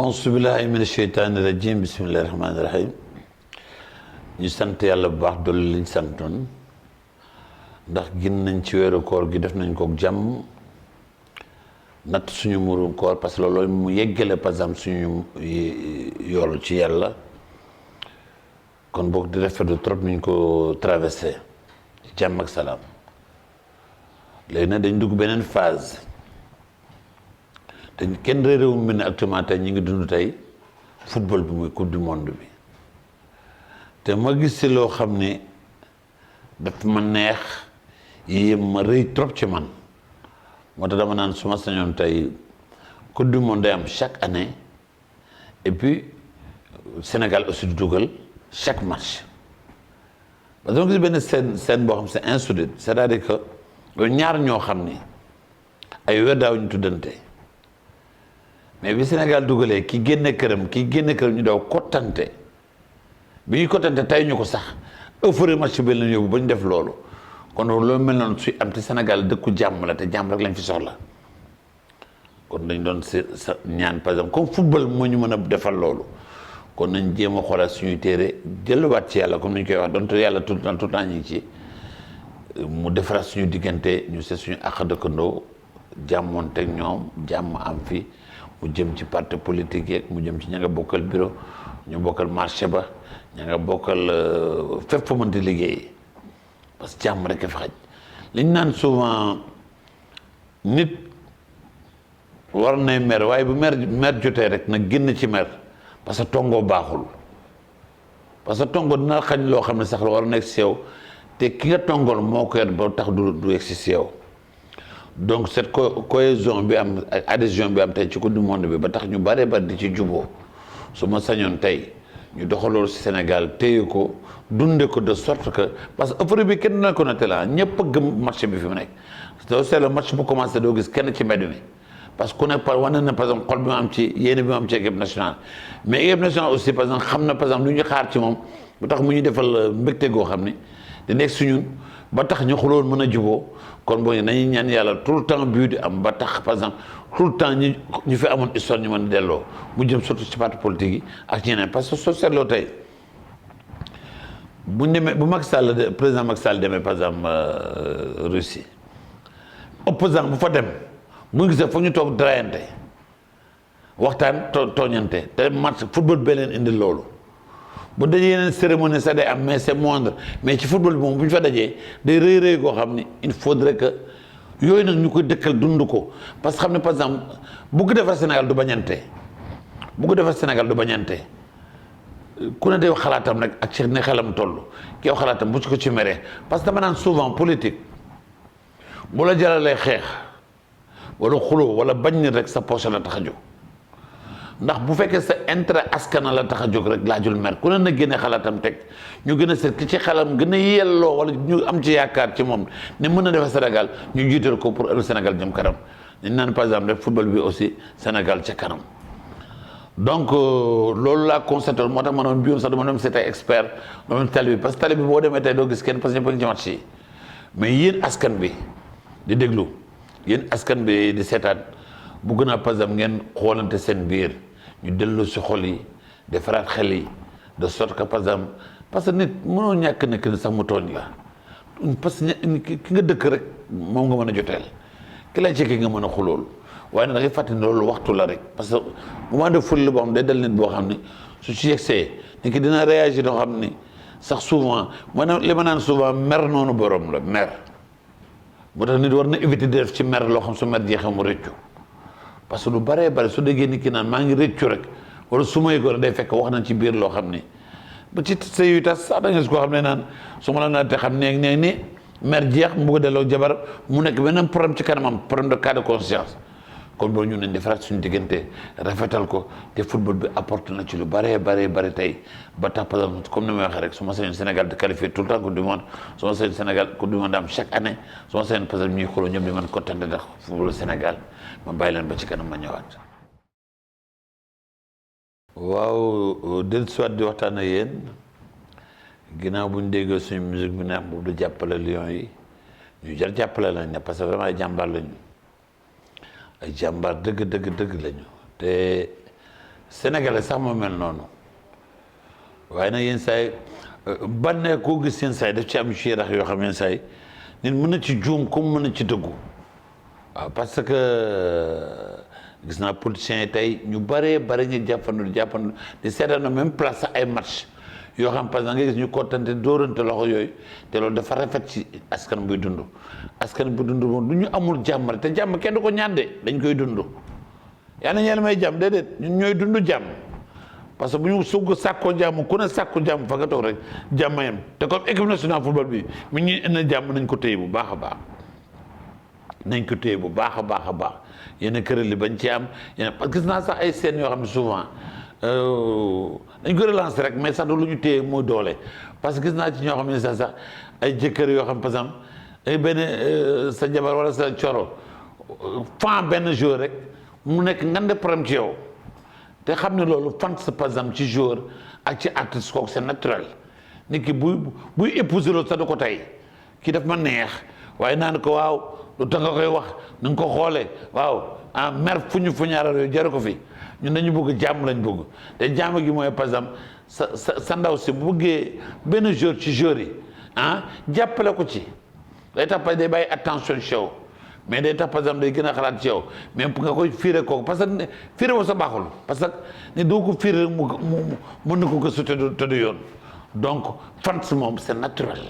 auzubillahi mina sheytaani rajim bismillahi rahmaani rahim ñu sant yàlla bu baax dolli liñ santoon ndax gin nañ ci weeru koor gi def nañ ko jàmm natt suñu murum koor parce que loolu mu yeggale par exemple suñu yoolu ci yàlla kon boog di rafetlu trop nuñ ko traversé jàmm ak salaam léegi nag dañ dugg beneen phase te kenn réeréwum mel ne actuellement tey ñu ngi dund tey football bi muy coupe du monde bi te ma gis ci loo xam ne daf ma neex yéem ma rëy trop ci man moo tax dama naan su ma sañoon tey coupe du monde day am chaque année et puis Sénégal aussi du dugal chaque match parce que dama gis benn scène boo xam c'est insolite c'est-à-dire que ñaar ñoo xam ni ay weer daaw ñu tuddante mais bi Sénégal dugalee ki génne këram ñu daw kottante bi ñuy kottante tey ñu ko sax euphorie match bi lañ yóbbu ba ñu def loolu kon loolu mel noonu suy am te Sénégal dëkku jàmm la te jàmm rek lañ fi soxla kon dañ doon sa ñaan par exemple comme football moo ñu mën a defal loolu kon nañ jéem a xoolaat suñuy téere delluwaat ci yàlla comme ni ñu koy wax donte yàlla tout le temps ñu ngi ci mu defaraat suñu diggante ñu seet suñu àq dëkkandoo jàmmoon teg ñoom jàmm am fi mu jëm ci parti politique yeeg mu jëm ci ña nga bokkal bureau ñu bokkal marché ba ña nga bokkal fépp fa mënti liggéey parce que jàmm rek a fi xaj li ñu naan souvent nit war nay mer waaye bu mer jotee rek nag génn ci mer parce que tongoo baaxul parce que tongo dina xañ loo xam ne sax la war a nekk si yow te ki nga tongool moo ko yor ba tax du egsi si yow donc cette cohésion bi am adhésion bi am tey ci coupe du monde bi ba tax ñu bare bari di ci juboo su ma sañoon tey ñu doxaloolu si Sénégal téye ko dunde ko de sorte que parce que euphorie bi kenn na ko na tela ñëpp a gëm match bi fi mu nekk doo seetlu match bu commencé doo gis kenn ci mbedd mi parce que ku nekk par wane na par exemple xol bi ma am ci yéene bi ma am ci équipe nationale mais équipe nationale aussi par exemple xam na par exemple lu ñu xaar ci moom bu tax mu ñu defal mbégte goo xam ni di nekk si ñun ba tax ñu xuloon mën a juboo kon boo nañuy ñaan yàlla tout le temps bii di am ba tax par exemple tout le temps ñu fi amoon histoire ñu mën a delloo mu jëm surtout ci parti politique yi ak ñeneen parce que soo seetloo tey buñ demee bu Macky Sall président Macky Sall demee par exemple Russie opposant bu fa dem bu ñu gisee foog ñu toog drayante waxtaan tooñante te match football bee leen indi loolu bu dajee yeneen cérémonie sax day am mais c'est moindre mais ci football bi moom bu ñu fa dajee day rëy koo xam ni il faudrait que yooyu nag ñu koy dëkkal dund ko parce que xam ne par exemple bugg defar Sénégal du bañante ku ne day xalaatam rek ak ci ne xelam toll ki yow xalaatam bu ci ko ci meree parce que dama naan souvent politique bu la jaralee xeex wala xuloo wala bañ nit rek sa poche la tax a jóg ndax bu fekkee sa intérêt askana la tax a jóg rek laajul mer ku ne na génne xalaatam teg ñu gën a seet ki ci xelam gën a yelloo wala ñu am ci yaakaar ci moom ne mën na defar Sénégal ñu jiital ko pour ëllëg Sénégal jëm kanam dañ naan par exemple rek football bi aussi Sénégal ca kanam donc loolu laa constaté moo tax ma doon biyoon sax dama doon seet ay expert dama doon tali bi parce que tali bi boo demee tey doo gis kenn parce que ñëpp a ngi ci match yi mais yéen askan bi di déglu yéen askan bi di seetaan bu gën a par exemple ngeen xoolante seen biir ñu dellu si xol yi defaraat xel yi de sorte que par exemple parce que nit mënoo ñàkk nekk ni sax mu tooñ la parce que ki nga dëkk rek moom nga mën a joteel ki lay ci nga mën a xulool waaye nag da ngay fàttali ne loolu waxtu la rek parce que moment de folie la boo xam ne day dal nit boo xam ni su ci yegsee nit ki dina réagir doo xam ni sax souvent maanaam li ma naan souvent mer noonu borom la mer moo tax nit war na éviter di def ci mer loo xam su mer jeexee mu rëccu parce que lu baree bari su déggee nit ki naan maa ngi rëccu rek wala su ma yëgoo day fekk wax nañ ci biir loo xam ni ba ci sëy yu tas sax da nga gis koo xam ne naan su ma la naa te xam ne ni mer jeex mu bëgg a delloo jabar mu nekk beneen problème ci kanamam problème de cas de conscience kon boobu ñu nañ defaraat suñu diggante rafetal ko te football bi apporte na ci lu baree tey ba tax par exemple comme ni may waxee rek su ma sañoon Sénégal di qualifié tout le temps coupe du monde su ma sañoon Sénégal coupe du monde am chaque année su ma sañoon par exemple ñuy xooloo ñëpp di mën kontaan ndax football Sénégal ma bàyyi leen ba ci kanam ma ñëwaat. waaw dellusiwaat di waxtaan ak yéen ginnaaw bu ñu déggee suñu musique bi neex boobu du jàppale Lions yi ñu jar jàppale lañ ne parce que vraiment ay jàmbaar lañu. ay jàmbaar dëgg lañu te sénégalais sax moo mel noonu waaye nag yenn saay bannee koo gis yenn saay daf ci am ci rax yoo xam yenn saay nit mën na ci juum comme mën na ci dëggu waaw parce que gis naa politiciens yi tey ñu bëree bëri ñu jàppandu di seetaan même place sax ay match yoo xam parce que nga gis ñu kottante dóorante loxo yooyu te loolu dafa rafet ci askan buy dund askan bu dund moom du ñu amul jàmm rek te jàmm kenn du ko ñaande dañ koy dund yaa nañ yàlla may jàmm déedéet ñun ñooy dund jàmm parce que bu ñu sugg sàkkoo jàmm ku ne sàkku jàmm fa nga toog rek jàmm yam te comme équipe nationale football bi mi ñuy indi jàmm nañ ko téye bu baax a baax nañ ko téye bu baax a baax a baax yenn kër li bañ ci am yenn parce que gis naa sax ay scènes yoo xam ne souvent dañ ko relancer rek mais sax du lu ñu téye muy doole parce que gis naa ci ñoo xam ne sax ay jëkkër yoo xam par exemple ay benn sa jabar wala sa coro fan benn jour rek mu nekk ngande problème ci yow te xam ne loolu fan sa par exemple ci joueur ak ci artiste kooku c'est naturel nit ki buy épouser loolu sax du ko tey kii daf ma neex waaye naan ko waaw lu tax nga koy wax na nga ko xoolee waaw ah mer fuñaaral yooyu jaru ko fi ñun dañu bëgg jàmm lañ bëgg te jàmm gi mooy par exemple sa ndaw si bu bëggee benn joueur ci joueur yi ah jàppale ko ci day tax parce que day bàyyi attention ci yow mais day tax par exemple day gën a xalaat ci yow mais pour nga koy fiire kooku parce que fiire woo sa baaxul parce que ne doo ko fiire mu mën na ko gëstu te du yoon donc fans moom c'est naturel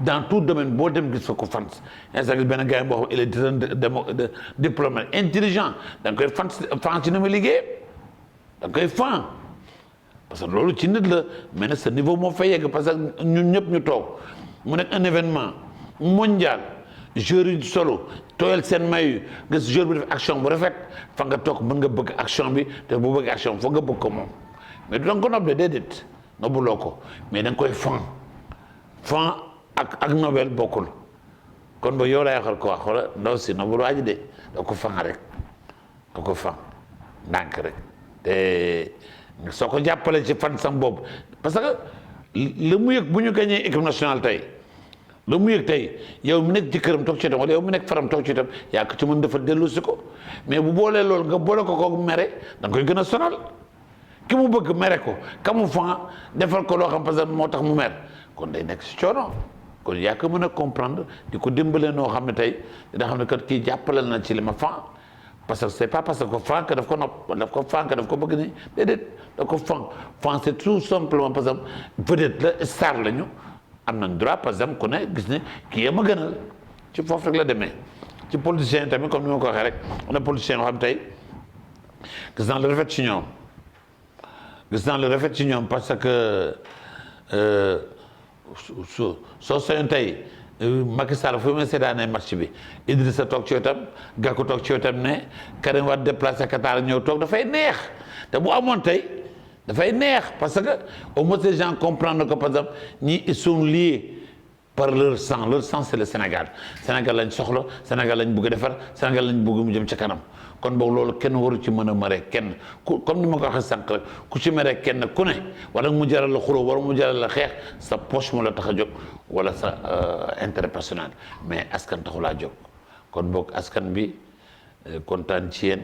dans tout domaine boo dem gis fa ko fans yaa gis benn gars boo xam il est diplômé intelligent da nga koy fan ci na ma liggéey da nga koy fan parce que loolu ci nit la mais nag sa niveau moo fa yegg parce que ñun ñëpp ñu toog mu nekk un événement mondial joueur yi solo tooyal seen mayu nga joueur bi def action bu rafet fa nga toog mën nga bëgg action bi te bu bëgg action foog nga bëgg ko moom mais du da nga ko noble déedéet nobuloo ko mais da nga koy fan ak nobel bokkul kon ba yow lay waxal ko wax wala ndaw si nobul waa ji de da ko fan rek da ko fan ndànk rek te soo ko jàppale ci fan sam boobu parce que la mu yëg bu ñu gagné équipe nationale tey la mu yëg tey yow mu nekk ci këram toog ci itam wala yow mu nekk faram toog ci itam yaa ko ci mën dafa dellu si ko mais bu boolee loolu nga boole ko koog mere da nga koy gën a sonal ki mu bëgg mere ko ka mu fan defal ko loo xam parce que moo tax mu mer kon day nekk si coono kon yaa ko mën a comprendre di ko dimbalee noo xam ne tey dina xam ne kat kii jàppale na ci li ma fan parce que c'est pas parce que fan que daf ko nopp daf ko fan que daf ko bëgg ni déedéet daf ko fan c'est tout simplement parce que peut-être la star lañu am nañ droit par exemple ku ne gis ne kii yee ma gënal ci foofu rek la demee ci politiciens yi tamit comme ni ma ko waxee rek am na politiciens yoo xam tey gis naa lu rafet ci ñoom parce que soo soñoon tey Macky Sall fu muy seetaanee match bi Idrissa toog ci wetam Gakou toog ci wetam ne Karim Wade déplacé Qatar ñëw toog dafay neex te bu amoon tey dafay neex parce que au moins les gens comprennent que par exemple ñii ils sont liés par leur sang c'est le Sénégal lañ soxla Sénégal lañ bëgg a defar Sénégal lañ bëgg mu jëm ca kanam kon boog loolu kenn waru ci mën a mere kenn ku comme ni ma ko waxee sànq rek ku ci mere kenn ku ne wala mu jaral la xuloo wala mu jaral la xeex sa poche mu la tax a jóg wala sa intérêt personnel mais askan taxu laa jóg kon boog askan bi kontaan ci yéen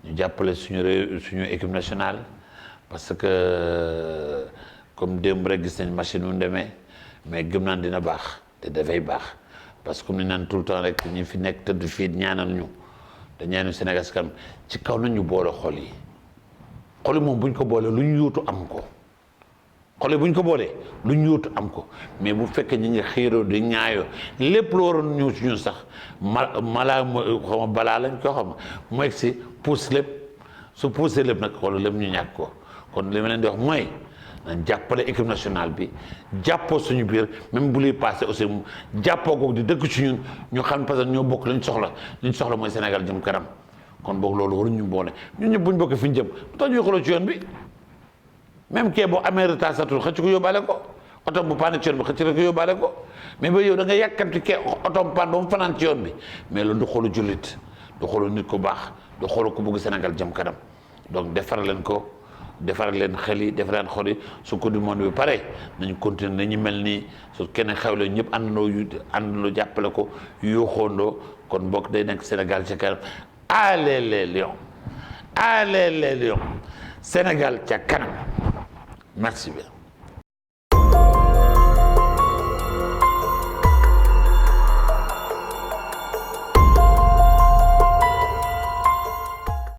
ñu jàppale suñu équipe nationale parce que comme démb rek gis nañ machine mu demee mais gëm naan dina baax te dafay baax parce que comme ni naan tout le temps rek ñi fi nekk tëdd fii ñaanal ñu te ñaanu Sénégal si kanam ci kaw nañu boole xol yi moom buñ ko boolee lu ñu yóotu am ko xol yi buñ ko boolee lu ñu yóotu am ko mais bu fekkee ñi ngi xiiroo di ñaayoo lépp lu waroon ñëw ci ñun sax malaa xama balaa lañ ko xam mu egg si pousse lépp su poussé lépp nag xool lépp ñu ñàkk ko kon li ma leen di wax mooy nañ jàppale équipe nationale bi jàppoo suñu biir même bu luy passé aussi jàppoo ko di dëkk ci ñun ñu xam parce que ñoo bokk lañ soxla mooy Sénégal jëm kanam kon boog loolu waruñu boole ñun ñëpp buñ bokk fi ñu jëm lu tax ñuy xooloo ci yoon bi même kee boo amee retard satul xëcc ko yóbbaale ko oto bu paane ci yoon bi xëcc ko yóbbaale ko mais ba yow da nga yàkkamti kee oto bu paan ba mu fanaan ci yoon bi mais loolu du xoolu jullit du xoolu nit ku baax du xoolu ku bëgg Sénégal jëm kanam donc defar leen ko defar leen xel yi defar leen xol yi su coupe du monde bi pare nañu continuer nañu mel nii su kenn xewle ñëpp àndandoo jàppale ko yuuxoondoo kon bokk day nekk Sénégal ci kanam allez les lions Sénégal ca kanam merci bien.